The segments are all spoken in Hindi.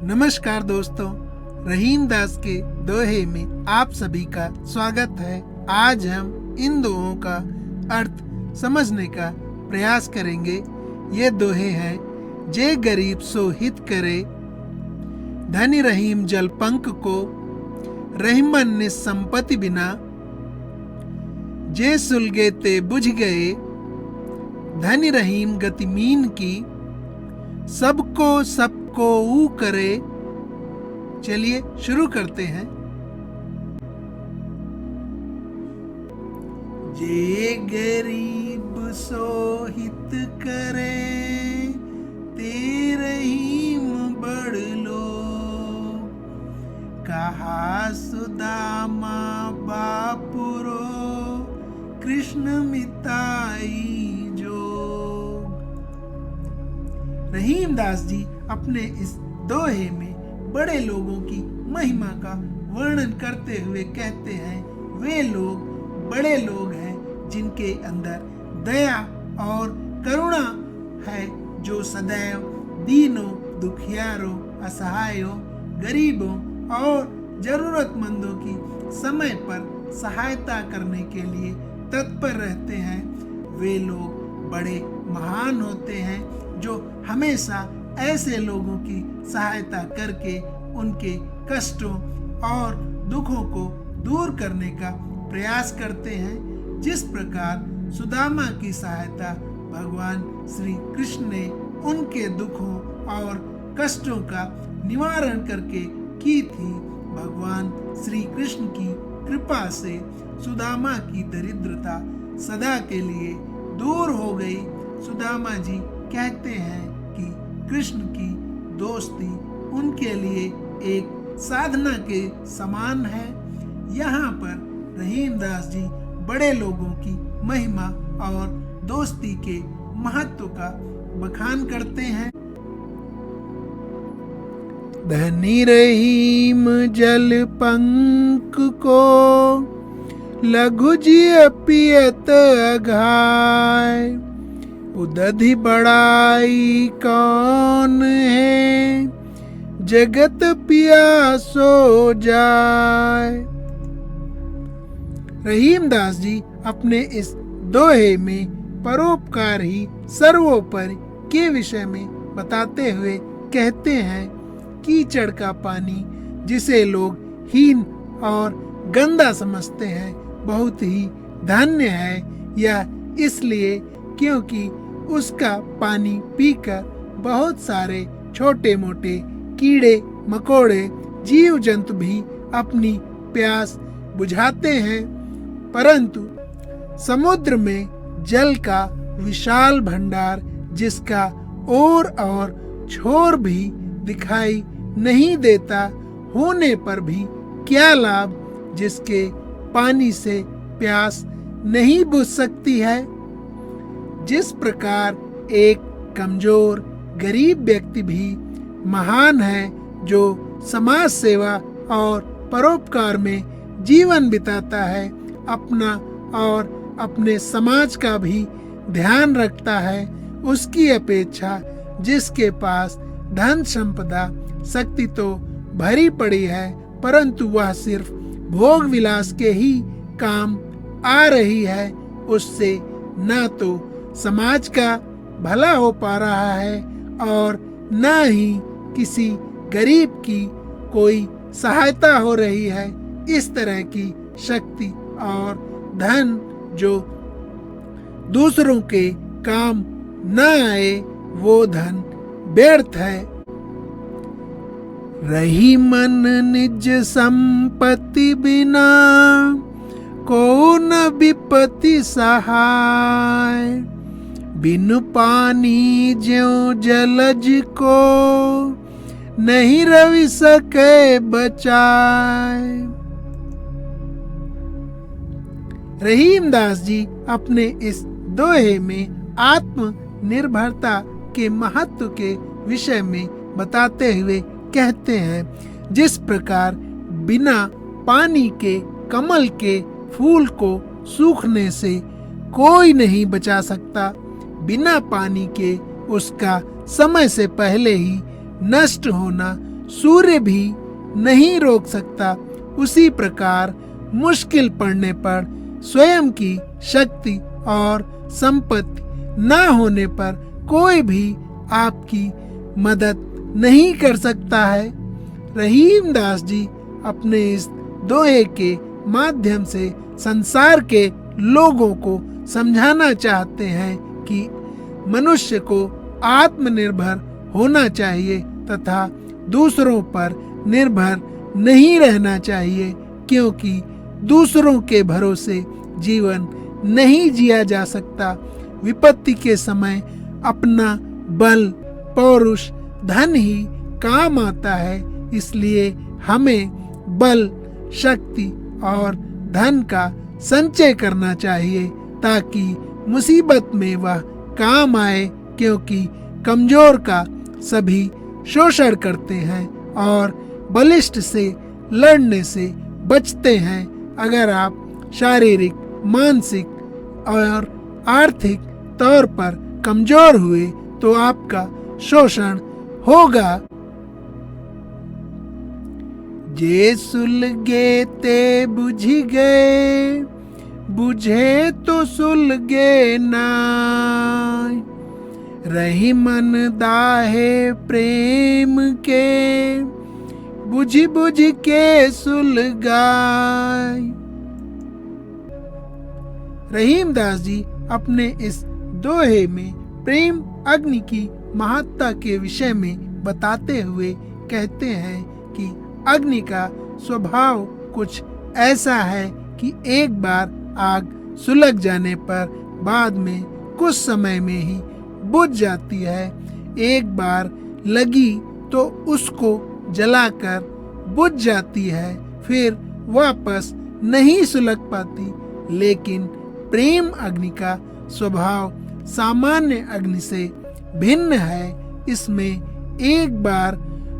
नमस्कार दोस्तों, रहीम दास के दोहे में आप सभी का स्वागत है। आज हम इन दोहों का अर्थ समझने का प्रयास करेंगे। ये दोहे हैं। जे गरीब सो हित करे, धनी रहीम जल पंख को, रहीमन ने संपत्ति बिना, जे सुलगे ते बुझ गए, धनी रहीम गतिमीन की, सबको ऊ करे। चलिए शुरू करते हैं। जे गरीब सो हित करे, ते रहीम बड़ लो, कहा सुदामा बापुरो, कृष्ण मिताई जो। रहीम दास जी अपने इस दोहे में बड़े लोगों की महिमा का वर्णन करते हुए कहते हैं, वे लोग बड़े लोग हैं जिनके अंदर दया और करुणा है, जो सदैव दीनों, दुखियारों, असहायों, गरीबों और जरूरतमंदों की समय पर सहायता करने के लिए तत्पर रहते हैं। वे लोग बड़े महान होते हैं जो हमेशा ऐसे लोगों की सहायता करके उनके कष्टों और दुखों को दूर करने का प्रयास करते हैं। जिस प्रकार सुदामा की सहायता भगवान श्री कृष्ण ने उनके दुखों और कष्टों का निवारण करके की थी, भगवान श्री कृष्ण की कृपा से सुदामा की दरिद्रता सदा के लिए दूर हो गई। सुदामा जी कहते हैं कि कृष्ण की दोस्ती उनके लिए एक साधना के समान है। यहाँ पर रहीम दास जी बड़े लोगों की महिमा और दोस्ती के महत्व का बखान करते हैं। धनी रहीम जल पंख को, लघु जिय पियत अघाय, उदधि बड़ाई कौन है, जगत पियासो जाय। रहीम दास जी अपने इस दोहे में परोपकार ही सर्वोपरि के विषय में बताते हुए कहते हैं, कीचड़ का पानी जिसे लोग हीन और गंदा समझते हैं, बहुत ही धन्य है। यह इसलिए क्योंकि उसका पानी पीकर बहुत सारे छोटे मोटे कीड़े मकोड़े जीव जंतु भी अपनी प्यास बुझाते हैं, परंतु समुद्र में जल का विशाल भंडार जिसका और छोर भी दिखाई नहीं देता होने पर भी क्या लाभ, जिसके पानी से प्यास नहीं बुझ सकती है। जिस प्रकार एक कमजोर गरीब व्यक्ति भी महान है, जो समाज सेवा और परोपकार में जीवन बिताता है, अपना और अपने समाज का भी ध्यान रखता है, उसकी अपेक्षा जिसके पास धन संपदा शक्ति तो भरी पड़ी है, परंतु वह सिर्फ भोग विलास के ही काम आ रही है, उससे न तो समाज का भला हो पा रहा है और न ही किसी गरीब की कोई सहायता हो रही है। इस तरह की शक्ति और धन जो दूसरों के काम न आए, वो धन व्यर्थ है। रहीमन निज संपत्ति बिना, को न विपत्ति सहाय, बिनु पानी ज्यों जलज को, नहीं रवि सके बचाए। रहीम दास जी अपने इस दोहे में आत्मनिर्भरता के महत्व के विषय में बताते हुए कहते हैं, जिस प्रकार बिना पानी के कमल के फूल को सूखने से कोई नहीं बचा सकता, बिना पानी के उसका समय से पहले ही नष्ट होना सूर्य भी नहीं रोक सकता, उसी प्रकार मुश्किल पड़ने पर स्वयं की शक्ति और संपत्ति न होने पर कोई भी आपकी मदद नहीं कर सकता है। रहीम दास जी अपने इस दोहे के माध्यम से संसार के लोगों को समझाना चाहते हैं कि मनुष्य को आत्मनिर्भर होना चाहिए तथा दूसरों पर निर्भर नहीं रहना चाहिए, क्योंकि दूसरों के भरोसे जीवन नहीं जिया जा सकता। विपत्ति के समय अपना बल, पौरुष, धन ही काम आता है। इसलिए हमें बल, शक्ति और धन का संचय करना चाहिए ताकि मुसीबत में वह काम आए, क्योंकि कमजोर का सभी शोषण करते हैं और बलिष्ठ से लड़ने से बचते हैं। अगर आप शारीरिक, मानसिक और आर्थिक तौर पर कमजोर हुए तो आपका शोषण होगा। जे सुलगे ते बुझ गए, बुझे तो सुलगे नाय। रही मन दाहे प्रेम के, बुझ बुझ के सुलगाय। रहीम दास जी अपने इस दोहे में प्रेम अग्नि की महत्ता के विषय में बताते हुए कहते हैं कि अग्नि का स्वभाव कुछ ऐसा है कि एक बार आग सुलग जाने पर बाद में कुछ समय में ही बुझ जाती है। एक बार लगी तो उसको जलाकर बुझ जाती है, फिर वापस नहीं सुलग पाती। लेकिन प्रेम अग्नि का स्वभाव सामान्य अग्नि से भिन्न है। इसमें एक बार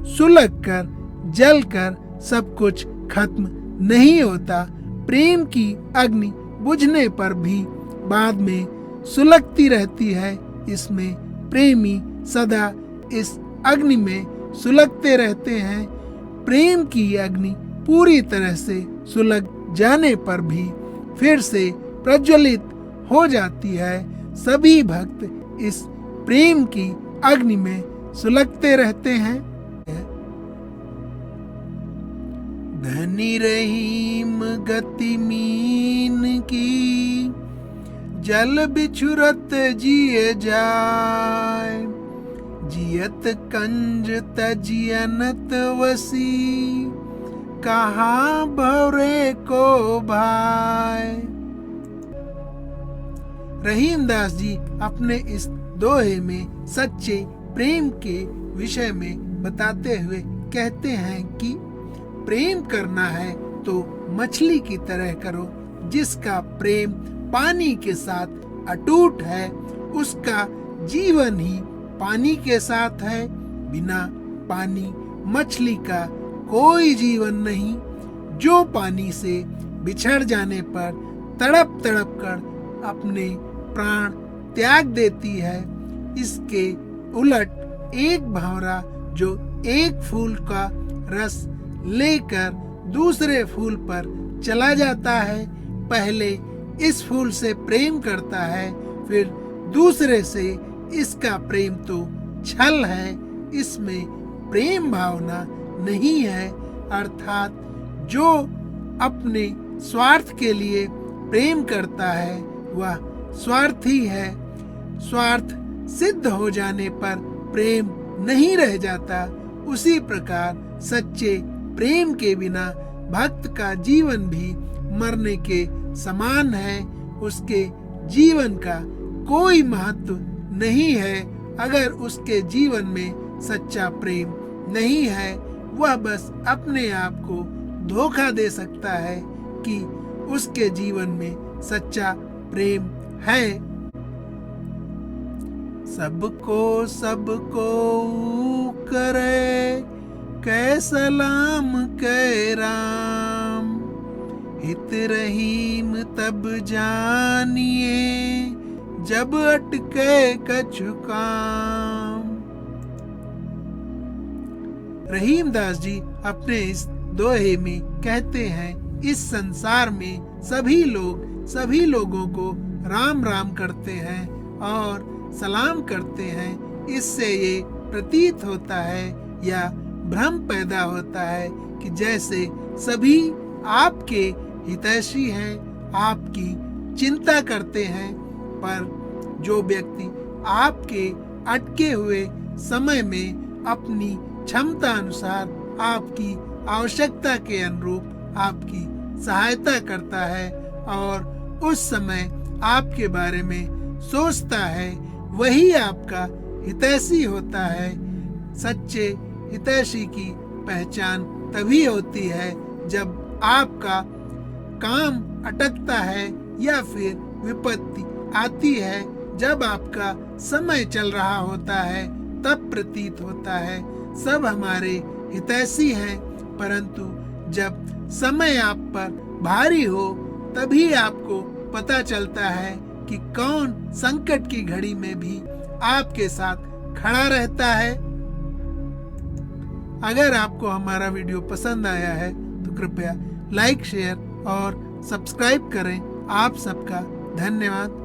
सुलगकर जलकर सब कुछ खत्म नहीं होता। प्रेम की अग्नि बुझने पर भी बाद में सुलगती रहती है। इसमें प्रेमी सदा इस अग्नि में सुलगते रहते हैं। प्रेम की अग्नि पूरी तरह से सुलग जाने पर भी फिर से प्रज्वलित हो जाती है। सभी भक्त इस प्रेम की अग्नि में सुलगते रहते हैं। धनी रहीम गति मीन की, जल बिछुरत जिए जाय। जियत कंज तजियनत वसी, कहाँ भौरे को भाई। रहीम दास जी अपने इस दोहे में सच्चे प्रेम के विषय में बताते हुए कहते हैं कि प्रेम करना है तो मछली की तरह करो। जिसका प्रेम पानी के साथ अटूट है, उसका जीवन ही पानी के साथ है। बिना पानी मछली का कोई जीवन नहीं। जो पानी से बिछड़ जाने पर तड़प तड़प कर अपने प्राण त्याग देती है, इसके उलट एक भंवरा जो एक फूल का रस लेकर दूसरे फूल पर चला जाता है, पहले इस फूल से प्रेम करता है, फिर दूसरे से। इसका प्रेम तो छल है, इसमें प्रेम भावना नहीं है। अर्थात जो अपने स्वार्थ के लिए प्रेम करता है वह स्वार्थी है। स्वार्थ सिद्ध हो जाने पर प्रेम नहीं रह जाता। उसी प्रकार सच्चे प्रेम के बिना भक्त का जीवन भी मरने के समान है। उसके जीवन का कोई महत्व नहीं है। अगर उसके जीवन में सच्चा प्रेम नहीं है, वह बस अपने आप को धोखा दे सकता है कि उसके जीवन में सच्चा प्रेम है। सबको सबको करे, कै सलाम कै राम। हित रहीम तब जानिए, जब अटके कछु काम। रहीमदास जी अपने इस दोहे में कहते हैं, इस संसार में सभी लोगों को राम राम करते हैं और सलाम करते हैं। इससे ये प्रतीत होता है या भ्रम पैदा होता है कि जैसे सभी आपके हितैषी हैं, आपकी चिंता करते हैं, पर जो व्यक्ति आपके अटके हुए समय में अपनी क्षमता अनुसार आपकी आवश्यकता के अनुरूप आपकी सहायता करता है और उस समय आपके बारे में सोचता है, वही आपका हितैषी होता है। सच्चे हितैषी की पहचान तभी होती है जब आपका काम अटकता है या फिर विपत्ति आती है। जब आपका समय चल रहा होता है तब प्रतीत होता है सब हमारे हितैषी हैं, परंतु जब समय आप पर भारी हो तभी आपको पता चलता है कि कौन संकट की घड़ी में भी आपके साथ खड़ा रहता है। अगर आपको हमारा वीडियो पसंद आया है तो कृपया लाइक, शेयर और सब्सक्राइब करें। आप सबका धन्यवाद।